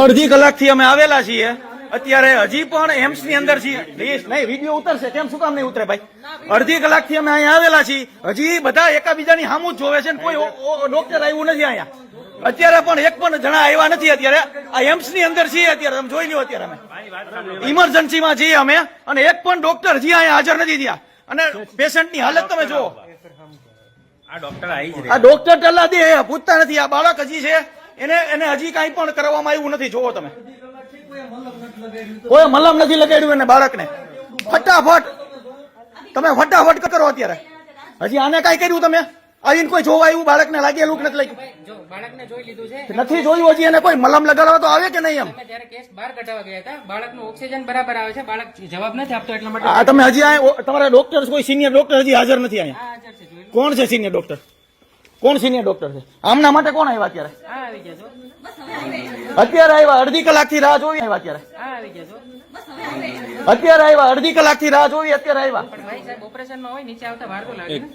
અડધી કલાકથી અમે આવેલા છીએ, અત્યારે હજી પણ એમ્સ ની અંદર છીએ. નહીં, વિડીયો ઉતરશે, કેમ શું કામ નહીં ઉતરે ભાઈ? અડધી કલાકથી અમે અહીંયા આવેલા છીએ, હજી બધા એકાબીજાની સામું જ જોવે છે ને કોઈ ડોક્ટર આવ્યું નથી અહીંયા. અત્યારે પણ એક પણ જણા આવ્યા નથી. અત્યારે આ એમ્સ ની અંદર છીએ, અત્યારે તમે જોઈ લો. અત્યારે અમે ઇમરજન્સીમાં છીએ અમે, અને એક પણ ડોક્ટર હજી અહીંયા હાજર નથી થયા. અને પેશન્ટની હાલત તમે જુઓ. આ ડોક્ટર ટલ્લા દે પૂછતા નથી. આ બાળક હજી છે, એને હજી કઈ પણ કરવામાં આવ્યું નથી. જોવો તમે, કોઈ મલમ નથી લગાડ્યું એને બાળકને. ફટાફટ કરો અત્યારે. હજી આને કઈ કર્યું તમે? આવીને કોઈ જોવા આવ્યું? બાળકને લાગેલું નથી લાગ્યું? બાળકને જોઈ લીધું છે, નથી જોયું હજી. એને કોઈ મલમ લગાડવા તો આવે કે નહીં? એમ જયારે કેસ બહાર કઢાવવા ગયા હતા, બાળકનું ઓક્સિજન બરાબર આવે છે, બાળક જવાબ નથી આપતો, એટલા માટે. આ તમે હજી તમારા ડોક્ટર, કોઈ સિનિયર ડોક્ટર હજી હાજર નથી અહીંયા? હાજર છે. કોણ છે સિનિયર ડોક્ટર? કોણ સિનિયર ડોક્ટર છે? આમના માટે કોણ આવ્યા અત્યારે? આવી ગયા છો. અત્યારે આવ્યા, અડધી કલાકથી રાહ જોઈ. આવ્યા અત્યારે? આવી ગયા છો. અત્યારે આવ્યા, અડધી કલાકથી રાહ જોઈ, અત્યારે આવ્યા. પણ ભાઈ સાહેબ ઓપરેશનમાં હોય, નીચે આવતા વાર તો લાગે ને.